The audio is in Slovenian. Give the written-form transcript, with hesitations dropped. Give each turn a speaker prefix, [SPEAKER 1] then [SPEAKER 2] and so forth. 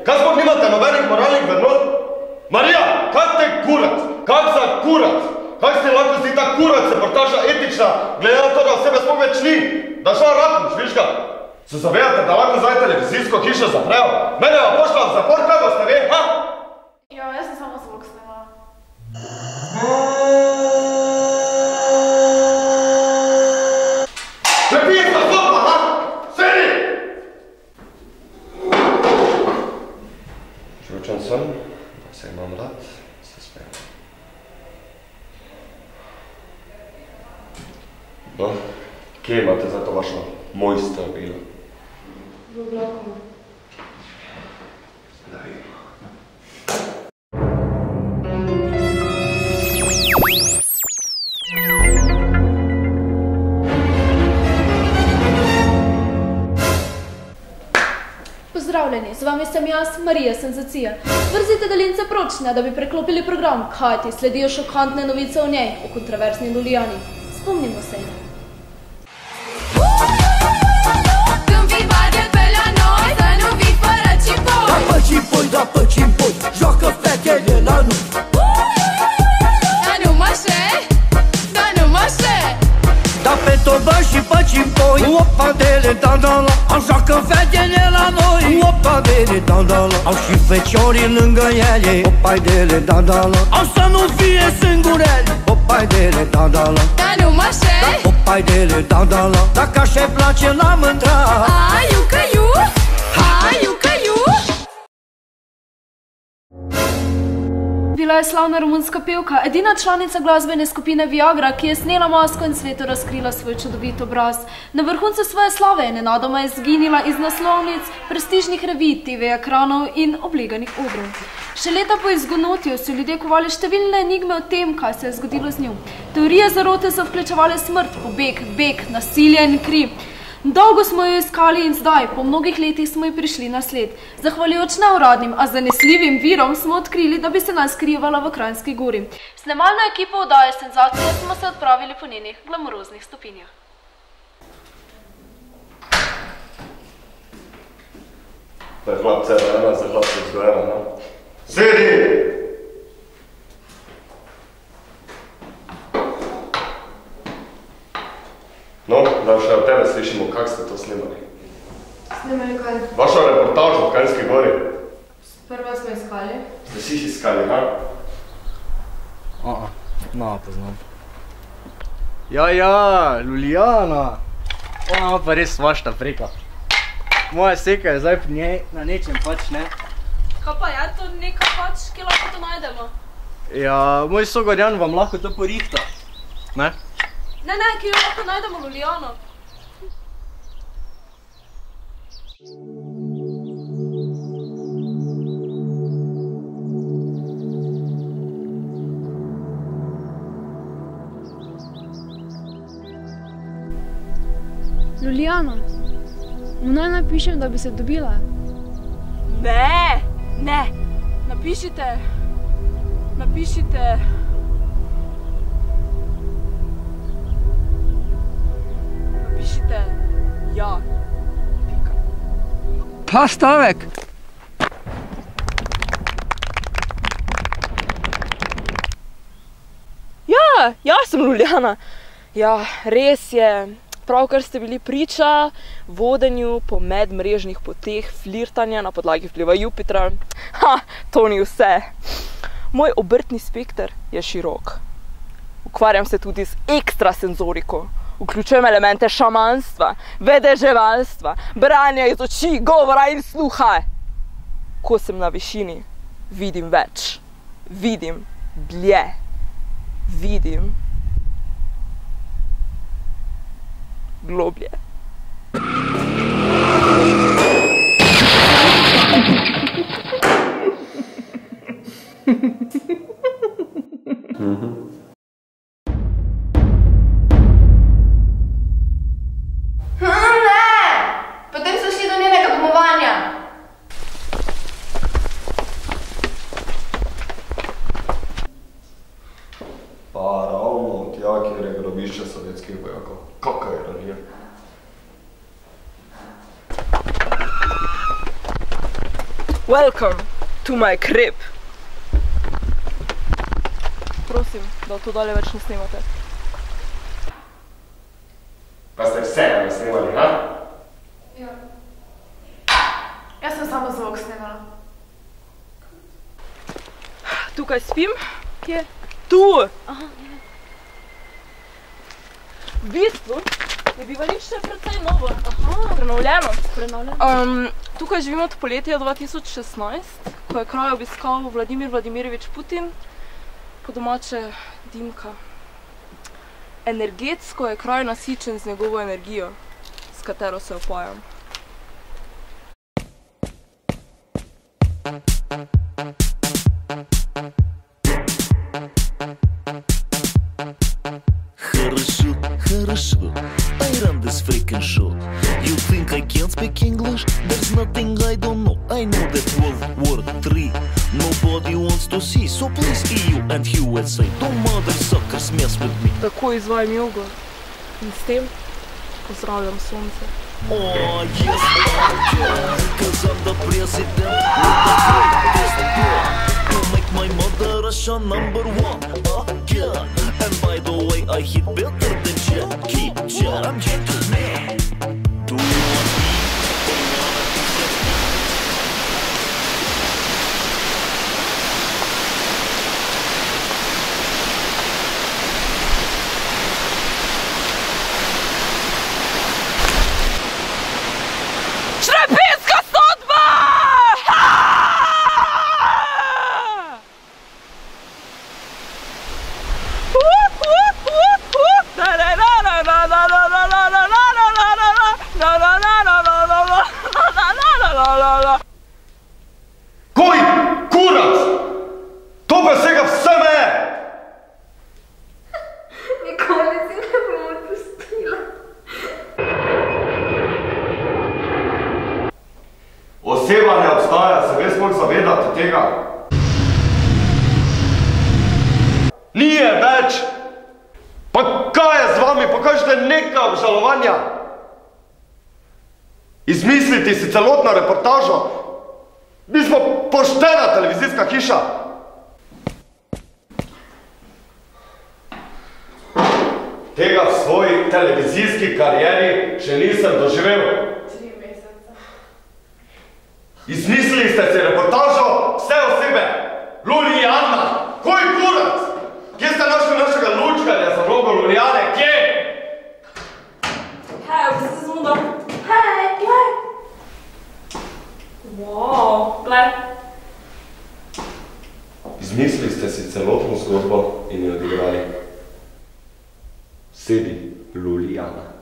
[SPEAKER 1] Kaj sploh nimate nobenih moralnih vrednot? Marija, kak te kurac? Kak za kurac? Kak ste lahko zdi ta kurac reportaža etična, glede na to, da sebe sploh več ni? Da šla ratniš, viš ga? Se zavedate, da lahko zdaj televizijsko hišo zaprejo? Mene vam pošla v zapor, kaj boste ve, ha?
[SPEAKER 2] Ja, jaz sem samo zvok snimala.
[SPEAKER 1] Prepijete zloba, ha? Sedi! Žučen sem, da se imam rad, se smejem. No, kje imate za to vašo mojster bilo?
[SPEAKER 2] V oblaku.
[SPEAKER 1] Da vidim.
[SPEAKER 2] Pozdravljeni, z vami sem jaz, Marija Senzacija. Vrzite daljince pročne, da bi preklopili program, kajti sledijo šokantne novice o njej, o kontroverzni Lulijani. Spomnimo se.
[SPEAKER 3] Da păcimpoi, joacă fetele la nu.
[SPEAKER 4] Dar nu mă șe, dar nu mă șe.
[SPEAKER 3] Da pe tobă și păcimpoi, opa dele da-da-la. Au joacă fetele la noi, opa dele da-da-la. Au și feciorii lângă ele, opa dele da-da-la. Au să nu fie singurele, opa dele da-da-la.
[SPEAKER 4] Dar nu mă șe,
[SPEAKER 3] opa dele da-da-la. Dacă așa-i place la mântra.
[SPEAKER 4] Aiu că iu, aiu că iu.
[SPEAKER 2] Bila je slavna romunska pevka, edina članica glasbene skupine Viagra, ki je snela masko in svetu razkrila svoj čudovit obraz. Na vrhuncu svoje slave je nenadoma izginila iz naslovnic, prestižnih revij, TV ekranov in obliganih odrov. Še leta po izgonotju so ljudje kovali številne enigme o tem, kaj se je zgodilo z njo. Teorije zarote so vključevale smrt, pobeg, beg, nasilje in kri. Dolgo smo jo iskali in zdaj, po mnogih letih smo ji prišli na sled. Zahvaljujoč neuradnim, a zanesljivim virom smo odkrili, da bi se nas skrivala v Kranjski gori. Snemalno ekipo oddaje Senzacije smo se odpravili po njenih glamuroznih stopinjah.
[SPEAKER 1] To je hlapce ena, za hlapce vzgojena, no? Sedi! No, da še od tebe slišimo, kak ste to snimali.
[SPEAKER 2] Snimali kaj?
[SPEAKER 1] Vašo reportažo v Kranjski gori.
[SPEAKER 2] Prva smo iskali.
[SPEAKER 1] Ste si jih iskali, ha?
[SPEAKER 5] No, poznam. Ja, Lulijana. Ona pa res svašta preka. Moja seka je zdaj pri njej na nečem pač, ne?
[SPEAKER 2] Kaj pa je to neka pač, ki lahko to najdemo?
[SPEAKER 5] Ja, moj sogorjan vam lahko to porihta, ne?
[SPEAKER 2] Ne, ki jo lahko najdemo Lulijano.
[SPEAKER 6] Lulijana, mu naj napišem, da bi se dobila?
[SPEAKER 2] Ne, napišite. Napišite ja. Pika.
[SPEAKER 3] Pa stavek.
[SPEAKER 7] Ja, jaz sem Lulijana. Ja, res je. Pravkar ste bili priča vodenju po medmrežnih poteh flirtanja na podlagi vpliva Jupitra. To ni vse. Moj obrtni spekter je širok. Ukvarjam se tudi z ekstrasenzoriko. Vključujem elemente šamanstva, vedeževalstva, branja iz oči, govora in sluha. Ko sem na višini, vidim več. Vidim dlje. Vidim globlje.
[SPEAKER 2] Potem so šli do njenega domovanja.
[SPEAKER 1] Pa ravno tja, kjer je grobišče sovjetskih vojakov. Kakva ironija.
[SPEAKER 7] Welcome to my crib. Prosim, da to dalje več ne snemate.
[SPEAKER 1] Pa ste vse ne snemali, ha?
[SPEAKER 2] Ja. Jaz sem samo zvok snemala.
[SPEAKER 7] Tukaj spim. Kje? Tu!
[SPEAKER 2] Aha, ja.
[SPEAKER 7] V bistvu je bivališče precej novo. Aha, prenovljeno. Tukaj živim od poletja 2016, ko je kraj obiskal Vladimir Vladimirovič Putin, po domače Dimka. Energetsko je kraj nasičen z njegovo energijo, s katero se opajam.
[SPEAKER 8] Хорошо, I run this freaking show. You think I can't speak English? There's nothing I don't know. I know that World War III nobody wants to see. So please EU and USA, don't mother suckers mess with me.
[SPEAKER 7] Tako izvajam jogo in s tem pozdravljam sonce.
[SPEAKER 8] Oh yes, cause I'm the president with the greatest power to make my mother Russia #1 again. And by the way, I hit better than Jackie Chan. I'm gentleman. Do you want me?
[SPEAKER 7] Šrepinska sodba!
[SPEAKER 1] Koj kurac! To pa vsega vse meje!
[SPEAKER 2] Nikoli si ne bom odpustila.
[SPEAKER 1] Oseba ne obstaja, se res moraš zavedati tega. Ni je več! Pa kaj je z vami? Pokažite nekaj obžalovanja! Izmisliti si celotno reportažo! Mi smo poštena televizijska hiša! Tega v svoji televizijski karieri še nisem doživel.
[SPEAKER 2] 3 meseca.
[SPEAKER 1] Izmislili ste si reportažo vse osebe. Lulijana! Koj kurac? Kje ste našli našega lučkarja za vlogo Lulijane? Kje?
[SPEAKER 7] Hej, v bistvu zmudam.
[SPEAKER 2] Hej, glej!
[SPEAKER 7] Wow, glej.
[SPEAKER 1] Izmislili ste si celotno zgodbo in jo odigrali. Sedi, Lulijana.